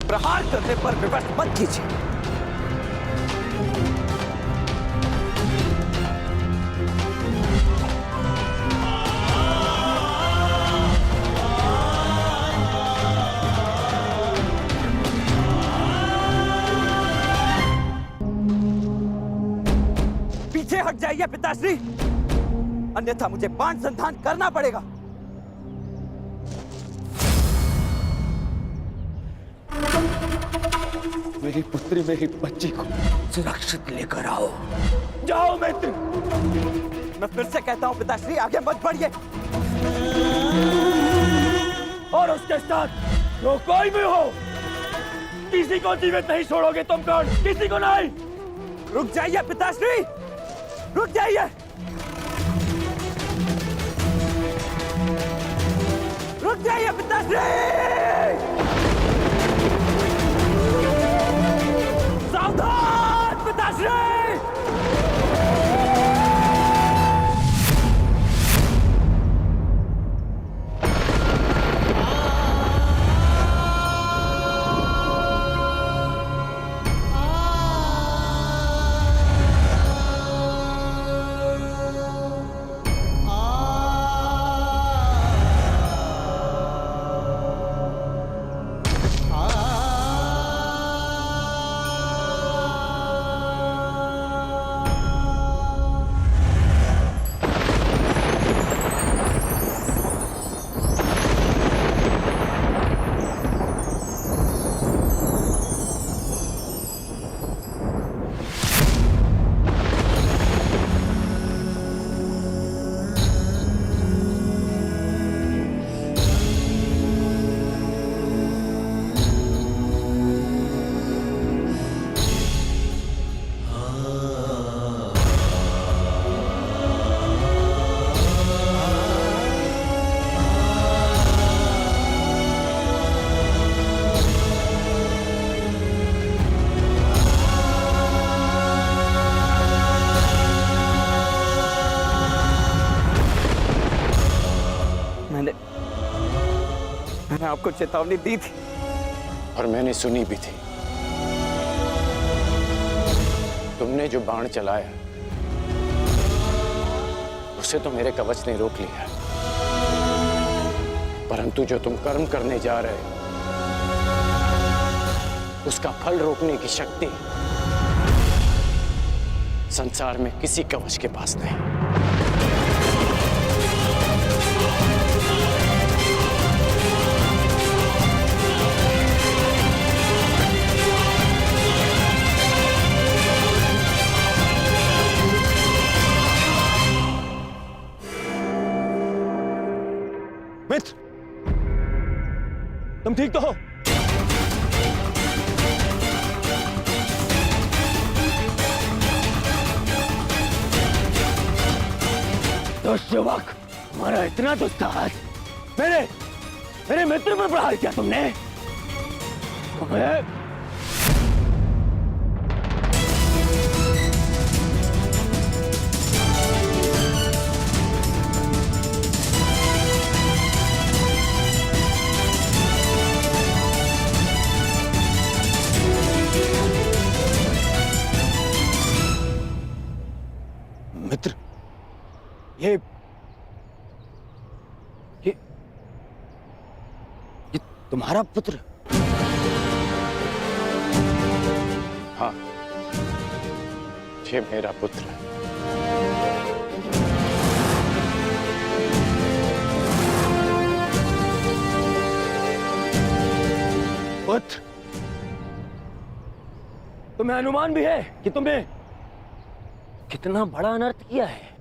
प्रहार करने पर विवश मत कीजिए। पीछे हट जाइए पिताश्री, अन्यथा मुझे बाण संधान करना पड़ेगा। मेरी पुत्री, मेरी बच्ची को सुरक्षित लेकर आओ। जाओ मित्र। मैं फिर से कहता हूं पिताश्री, आगे मत बढ़िए। और उसके साथ जो कोई भी हो, किसी को जीवित नहीं छोड़ोगे तुम। कौन? किसी को नहीं। रुक जाइए पिताश्री, रुक जाइए, रुक जाइए पिताश्री। सावधान पिताश्री। मैंने आपको चेतावनी दी थी और मैंने सुनी भी थी। तुमने जो बाण चलाया उसे तो मेरे कवच ने रोक लिया, परंतु जो तुम कर्म करने जा रहे हो उसका फल रोकने की शक्ति संसार में किसी कवच के पास नहीं। मित्र, तुम ठीक तो हो? दुष्ट युवक, हमारा इतना दुस्साहस, मेरे मित्र पर प्रहार किया तुमने। तुम्हें मित्र, ये तुम्हारा पुत्र? हाँ, ये मेरा पुत्र है। पुत्र, तुम्हें अनुमान भी है कि तुमने कितना बड़ा अनर्थ किया है।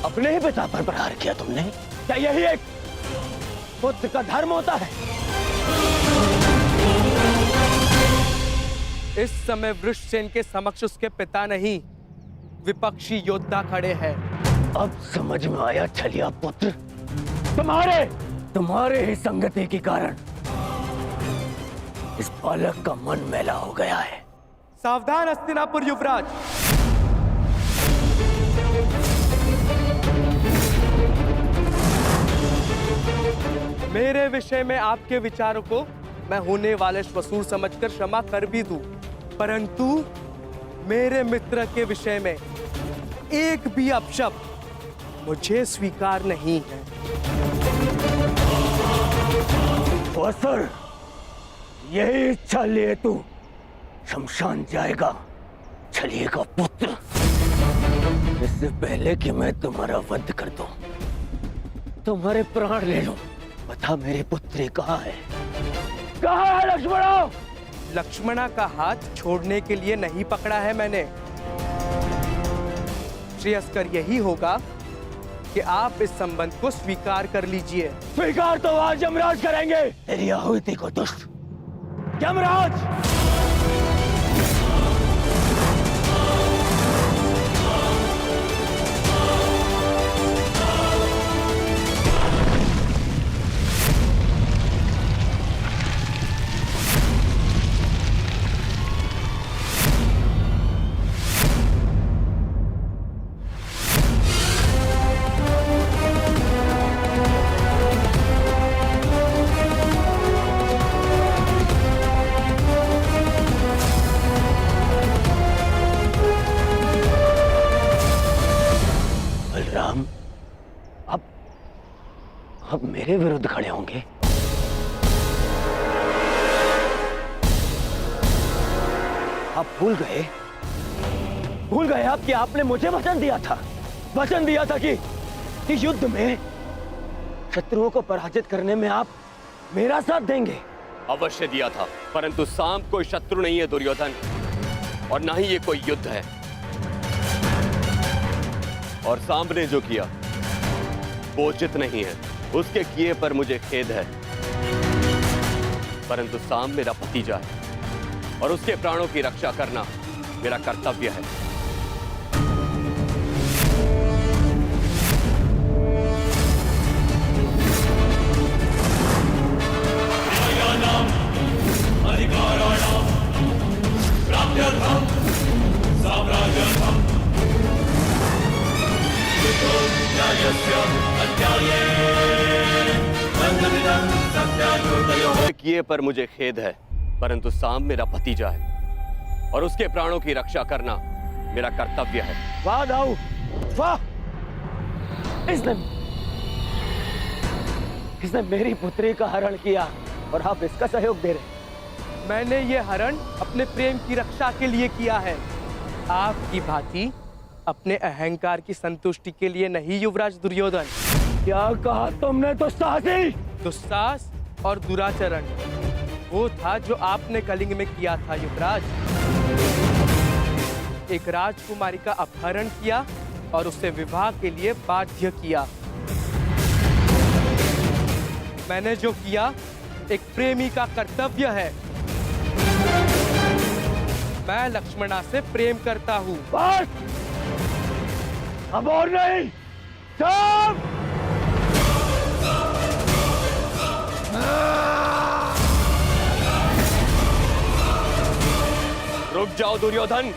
अपने ही पिता पर प्रहार किया तुमने। क्या यही एक पुत्र का धर्म होता है? इस समय वृषसेन के समक्ष उसके पिता नहीं, विपक्षी योद्धा खड़े हैं। अब समझ में आया छलिया पुत्र, तुम्हारे ही संगति के कारण इस बालक का मन मैला हो गया है। सावधान हस्तिनापुर युवराज। मेरे विषय में आपके विचारों को मैं होने वाले श्वसूर समझकर क्षमा कर भी दूं, परंतु मेरे मित्र के विषय में एक भी अपशब्द मुझे स्वीकार नहीं है। असुर, यही इच्छा लिए तू शमशान जाएगा, छलिए का पुत्र। इससे पहले कि मैं तुम्हारा वध कर दूं, तुम्हारे प्राण ले लूं, बता मेरी पुत्री कहाँ है? कहाँ है लक्ष्मणा? लक्ष्मणा का हाथ छोड़ने के लिए नहीं पकड़ा है मैंने। श्रेयस्कर यही होगा कि आप इस संबंध को स्वीकार कर लीजिए। स्वीकार तो आज यमराज करेंगे। तेरी आहुति को दुष्ट यमराज। बलराम अब मेरे विरुद्ध खड़े होंगे। आप भूल गए आप कि आपने मुझे वचन दिया था कि युद्ध में शत्रुओं को पराजित करने में आप मेरा साथ देंगे। अवश्य दिया था, परंतु सांब कोई शत्रु नहीं है दुर्योधन, और ना ही ये कोई युद्ध है। और सांब ने जो किया वो उचित नहीं है, उसके किए पर मुझे खेद है, परंतु सांब मेरा भतीजा है और उसके प्राणों की रक्षा करना मेरा कर्तव्य है। किए पर मुझे खेद है, परंतु सांब मेरा भतीजा है और उसके प्राणों की रक्षा करना मेरा कर्तव्य है। वाह दाऊ, वाह! इसने मेरी पुत्री का हरण किया और आप इसका सहयोग दे रहे। मैंने ये हरण अपने प्रेम की रक्षा के लिए किया है, आपकी भांति अपने अहंकार की संतुष्टि के लिए नहीं युवराज दुर्योधन। क्या कहा तुमने? दुस्साहस और दुराचरण वो था जो आपने कलिंग में किया था युवराज। एक राजकुमारी का अपहरण किया और उसे विवाह के लिए बाध्य किया। मैंने जो किया एक प्रेमी का कर्तव्य है। मैं लक्ष्मणा से प्रेम करता हूँ। बस! अब और नहीं। सब! रुक जाओ दुर्योधन।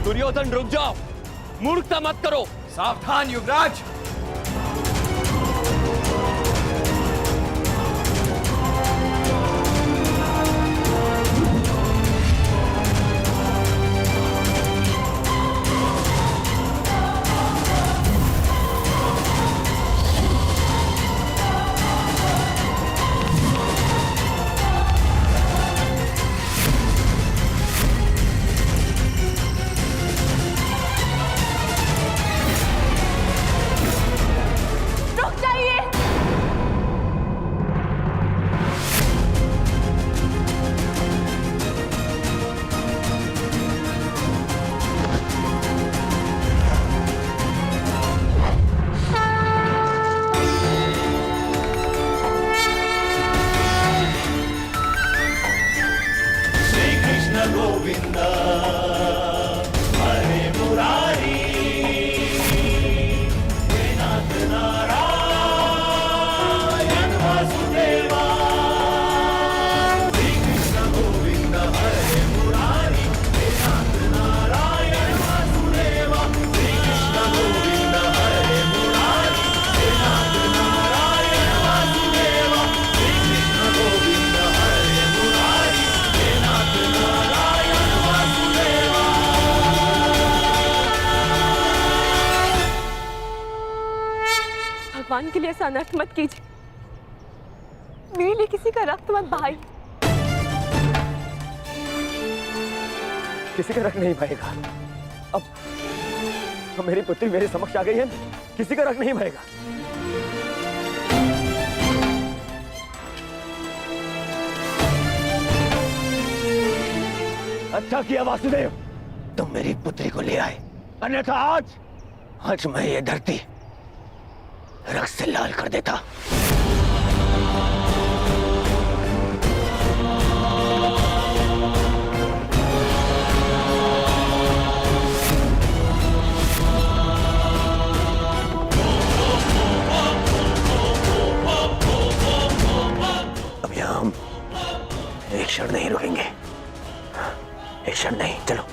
दुर्योधन रुक जाओ, मूर्खता मत करो। सावधान युवराज। भगवान के लिए ऐसा अनर्थ मत कीजिए। मेरे लिए किसी का रक्त मत बहाइए। किसी का रख नहीं बहेगा। अब मेरी पुत्री मेरे समक्ष आ गई है, किसी का रख नहीं बहेगा। अच्छा किया वासुदेव, तुम मेरी पुत्री को ले आए, अन्यथा आज मैं ये धरती रक्त से लाल कर देता। अब यहां हम एक क्षण नहीं रुकेंगे, एक क्षण नहीं, चलो।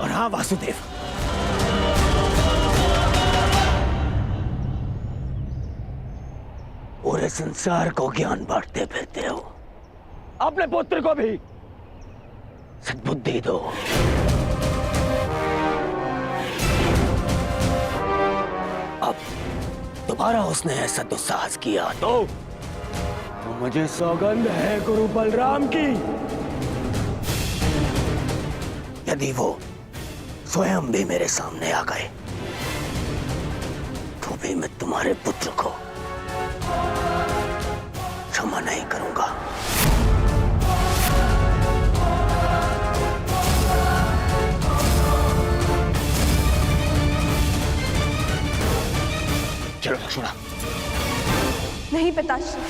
और हाँ वासुदेव, पूरे संसार को ज्ञान बांटते फिरते हो, अपने पुत्र को भी सद्बुद्धि दो। अब दोबारा उसने ऐसा दुस्साहस किया तो मुझे सौगंध है गुरु बलराम की, यदि वो स्वयं भी मेरे सामने आ गए तो भी मैं तुम्हारे पुत्र को क्षमा नहीं करूंगा। चलो लक्ष्मणा। नहीं पिताश्री,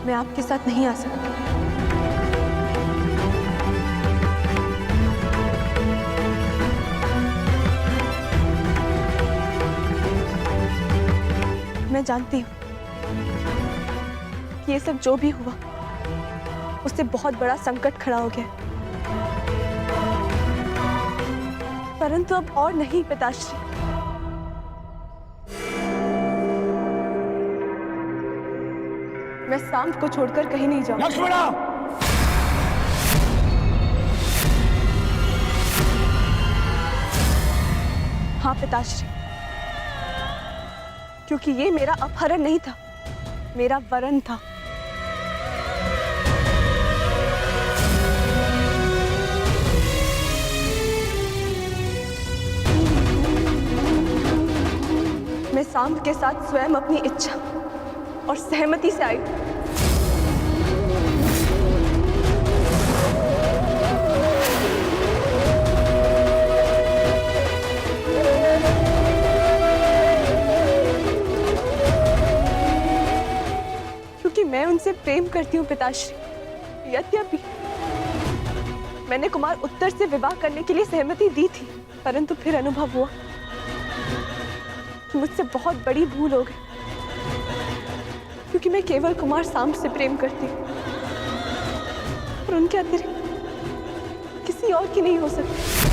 मैं आपके साथ नहीं आ सकती। मैं जानती हूँ कि ये सब जो भी हुआ उससे बहुत बड़ा संकट खड़ा हो गया, परंतु अब और नहीं पिताश्री। मैं सांब को छोड़कर कहीं नहीं जाऊंगी। लक्ष्मणा! हाँ पिताश्री, क्योंकि ये मेरा अपहरण नहीं था, मेरा वरण था। मैं सांब के साथ स्वयं अपनी इच्छा और सहमति से आई। क्योंकि मैं उनसे प्रेम करती हूँ पिताश्री। यद्यपि मैंने कुमार उत्तर से विवाह करने के लिए सहमति दी थी, परंतु फिर अनुभव हुआ कि मुझसे बहुत बड़ी भूल हो गई, क्योंकि मैं केवल कुमार सांब से प्रेम करती हूँ और उनके अतिरिक्त किसी और की नहीं हो सकती।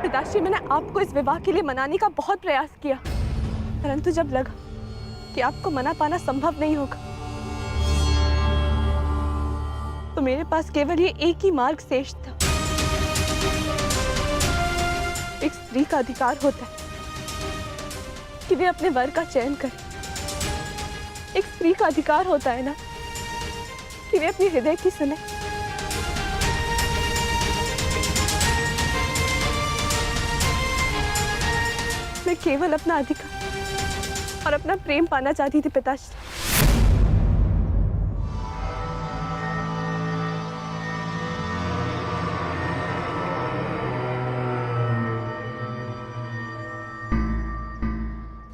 पिताश्री, मैंने आपको इस विवाह के लिए मनाने का बहुत प्रयास किया, परंतु जब लगा कि आपको मना पाना संभव नहीं होगा तो मेरे पास केवल ये एक ही मार्ग शेष था। एक स्त्री का अधिकार होता है कि वे अपने वर का चयन करे। एक स्त्री का अधिकार होता है ना कि वे अपने हृदय की सुने। मैं केवल अपना अधिकार और अपना प्रेम पाना चाहती थी पिताश्री।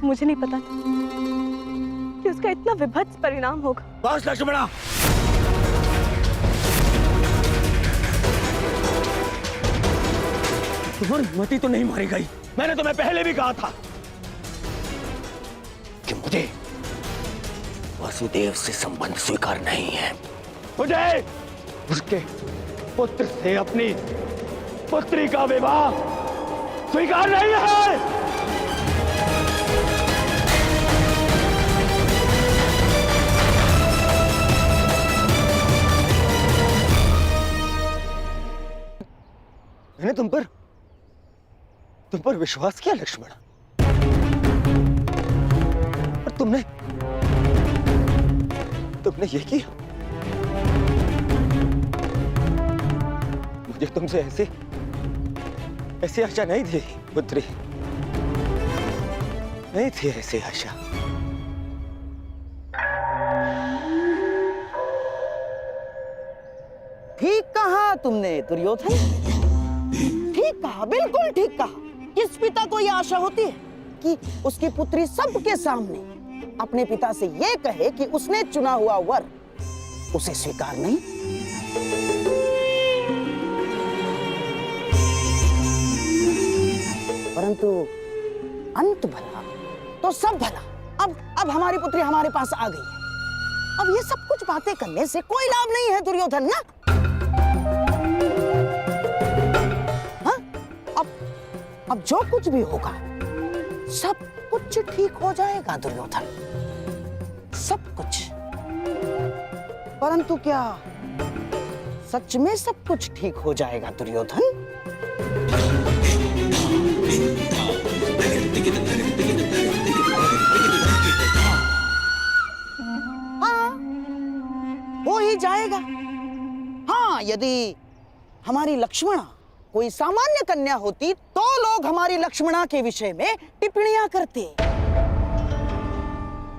मुझे नहीं पता था कि उसका इतना विभत्स परिणाम होगा। बस लक्ष्मणा, तुम्हारी मति तो नहीं मारी गई। मैंने तुम्हें पहले भी कहा था कि मुझे वासुदेव से संबंध स्वीकार नहीं है। मुझे उसके पुत्र से अपनी पुत्री का विवाह स्वीकार नहीं है। मैंने तुम पर विश्वास किया लक्ष्मण, और तुमने ये किया। मुझे तुमसे ऐसी आशा नहीं थी पुत्री, नहीं थी ऐसी आशा। ठीक कहा तुमने दुर्योधन, ठीक कहा, बिल्कुल ठीक कहा। किस पिता को यह आशा होती है कि उसकी पुत्री सबके सामने अपने पिता से यह कहे कि उसने चुना हुआ वर उसे स्वीकार नहीं। परंतु अंत भला तो सब भला। अब हमारी पुत्री हमारे पास आ गई है। अब ये सब कुछ बातें करने से कोई लाभ नहीं है दुर्योधन ना। हाँ? अब जो कुछ भी होगा सब कुछ ठीक हो जाएगा दुर्योधन, सब कुछ। परंतु क्या सच में सब कुछ ठीक हो जाएगा दुर्योधन? हाँ, हो ही जाएगा। हाँ, यदि हमारी लक्ष्मणा कोई सामान्य कन्या होती तो लोग हमारी लक्ष्मणा के विषय में टिप्पणियां करते,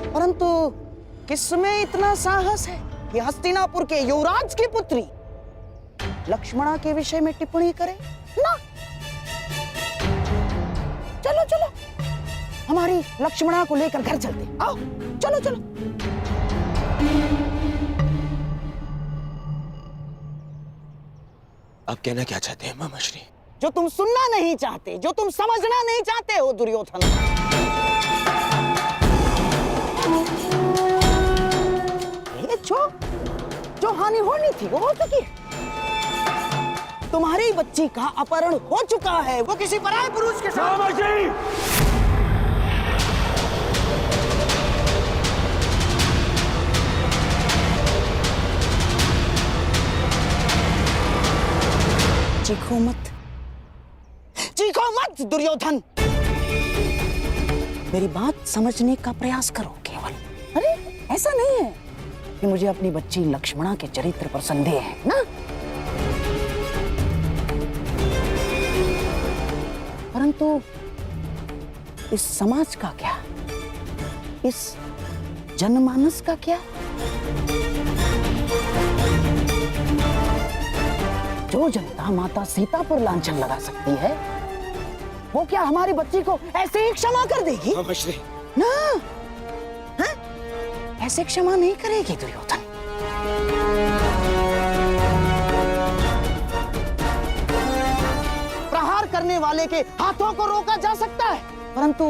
परंतु किसमें इतना साहस है कि हस्तिनापुर के युवराज की पुत्री लक्ष्मणा के विषय में टिप्पणी करे ना। चलो चलो हमारी लक्ष्मणा को लेकर घर चलते। आओ चलो चलो। आप कहना क्या चाहते हैं मामाश्री? जो तुम सुनना नहीं चाहते, जो तुम समझना नहीं चाहते हो दुर्योधन। ये जो हानि होनी थी वो हो चुकी है। तुम्हारी बच्ची का अपहरण हो चुका है, वो किसी पराये पुरुष के साथ। मामाश्री! चीखो मत दुर्योधन, मेरी बात समझने का प्रयास करो केवल। अरे ऐसा नहीं है कि मुझे अपनी बच्ची लक्ष्मणा के चरित्र पर संदेह है ना। परंतु इस समाज का क्या, इस जनमानस का क्या? जो जनता माता सीता पर लांछन लगा सकती है, वो क्या हमारी बच्ची को ऐसे ही क्षमा कर देगी? मामाश्री! ना, हाँ? ऐसे क्षमा नहीं करेगी दुर्योधन। प्रहार करने वाले के हाथों को रोका जा सकता है, परंतु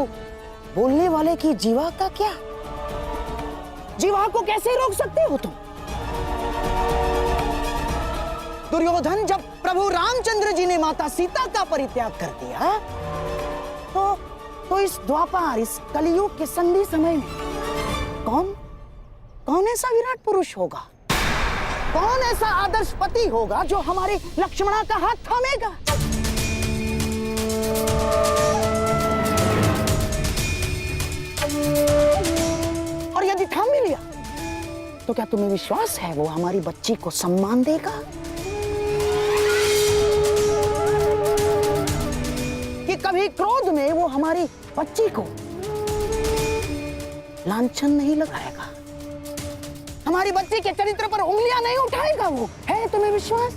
बोलने वाले की जीवा का क्या? जीवा को कैसे रोक सकते हो तुम? दुर्योधन, जब प्रभु रामचंद्र जी ने माता सीता का परित्याग कर दिया तो इस द्वापर, इस कलियुग के संधि समय में कौन ऐसा विराट पुरुष होगा, कौन ऐसा आदर्श पति होगा जो हमारे लक्ष्मणा का हाथ थामेगा? और यदि थाम भी लिया तो क्या तुम्हें विश्वास है वो हमारी बच्ची को सम्मान देगा? कि कभी क्रोध में वो हमारी बच्ची को लांछन नहीं लगाएगा, हमारी बच्ची के चरित्र पर उंगलियां नहीं उठाएगा? वो है तुम्हें विश्वास?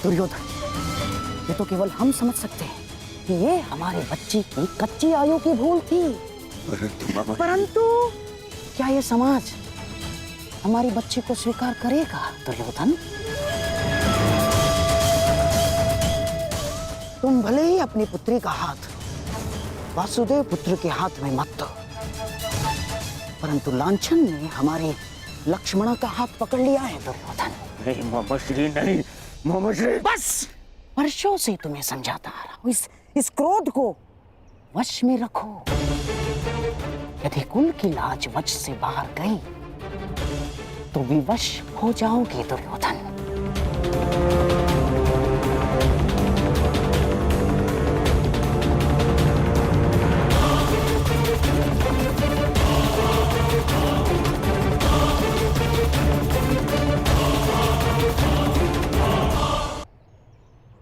दुर्योधन, ये तो केवल हम समझ सकते हैं कि ये हमारी बच्ची की कच्ची आयु की भूल थी। परंतु क्या ये समाज हमारी बच्ची को स्वीकार करेगा दुर्योधन? तुम भले ही अपनी पुत्री का हाथ वासुदेव पुत्र के हाथ में मत दो, परंतु लांछन ने हमारी लक्ष्मणा का हाथ पकड़ लिया है दुर्योधन। नहीं मामाश्री, नहीं। मोहम्मद बस वर्षों से तुम्हें समझाता आ रहा हूं, इस क्रोध को वश में रखो। यदि कुल की लाज वश से बाहर गई तो विवश हो जाओगे दुर्योधन।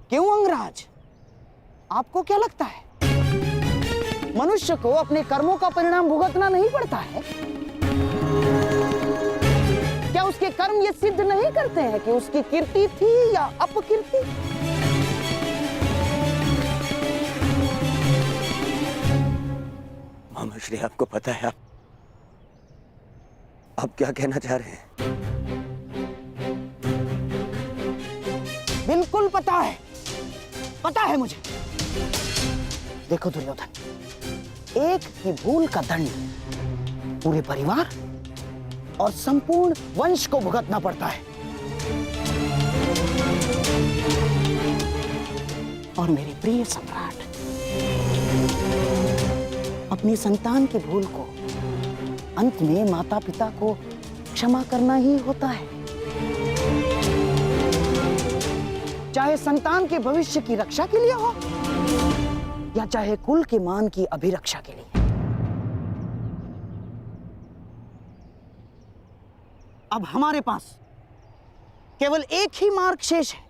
क्यों अंगराज, आपको क्या लगता है मनुष्य को अपने कर्मों का परिणाम भुगतना नहीं पड़ता है? क्या उसके कर्म ये सिद्ध नहीं करते हैं कि उसकी कीर्ति थी या अपकीर्ति? मोहम्मद श्री, आपको पता है आप क्या कहना चाह रहे हैं? बिल्कुल पता है मुझे। देखो दुर्योधन, एक ही भूल का दंड पूरे परिवार और संपूर्ण वंश को भुगतना पड़ता है। और मेरे प्रिय सम्राट, अपनी संतान की भूल को अंत में माता पिता को क्षमा करना ही होता है, चाहे संतान के भविष्य की रक्षा के लिए हो या चाहे कुल के मान की अभिरक्षा के लिए। अब हमारे पास केवल एक ही मार्ग शेष है,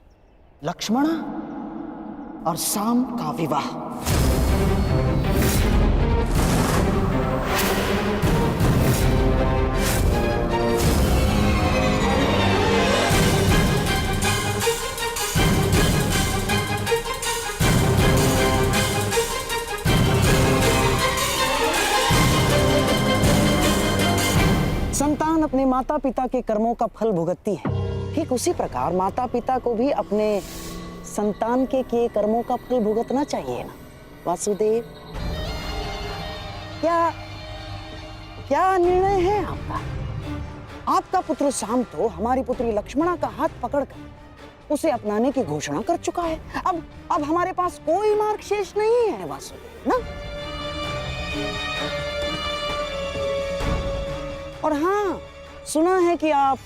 लक्ष्मणा और साम का विवाह। संतान अपने माता पिता के कर्मों का फल भुगतती है, ठीक उसी प्रकार माता पिता को भी अपने संतान के किए कर्मों का फल भुगतना चाहिए ना वासुदेव? क्या निर्णय है आपका? आपका पुत्र साम तो हमारी पुत्री लक्ष्मणा का हाथ पकड़कर उसे अपनाने की घोषणा कर चुका है। अब हमारे पास कोई मार्ग शेष नहीं है वासुदेव ना। और हाँ, सुना है कि आप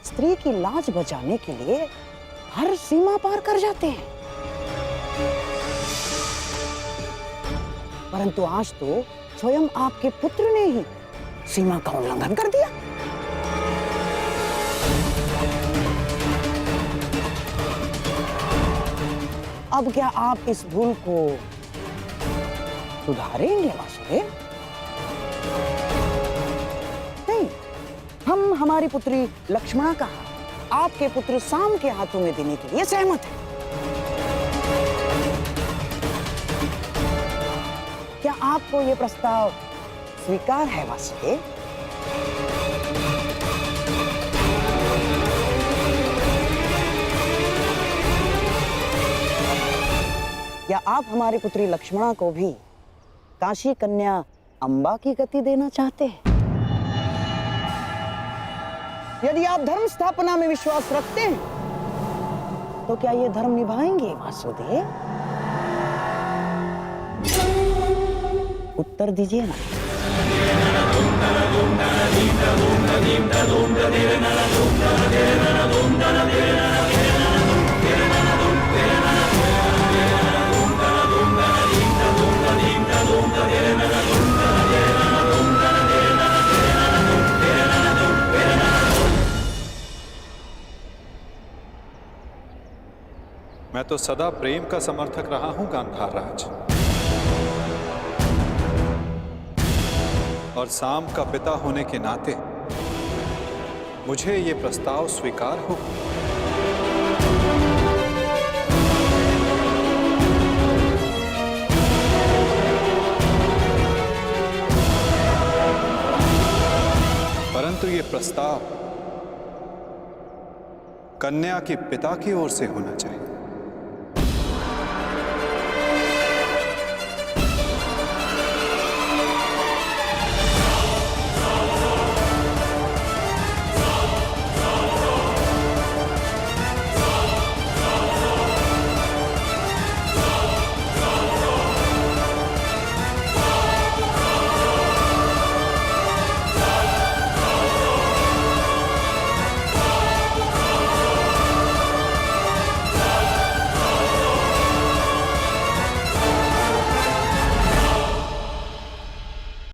स्त्री की लाज बचाने के लिए हर सीमा पार कर जाते हैं, परंतु आज तो स्वयं आपके पुत्र ने ही सीमा का उल्लंघन कर दिया। अब क्या आप इस भूल को सुधारेंगे वासुदेव? हम हमारी पुत्री लक्ष्मणा का आपके पुत्र साम के हाथों में देने के लिए सहमत हैं। क्या आपको यह प्रस्ताव स्वीकार है वासुदेव? या आप हमारी पुत्री लक्ष्मणा को भी काशी कन्या अंबा की गति देना चाहते हैं? यदि आप धर्म स्थापना में विश्वास रखते हैं तो क्या ये धर्म निभाएंगे वासुदेव? उत्तर दीजिए ना। मैं तो सदा प्रेम का समर्थक रहा हूं गांधार राज, और साम का पिता होने के नाते मुझे ये प्रस्ताव स्वीकार हो। परंतु ये प्रस्ताव कन्या के पिता की ओर से होना चाहिए।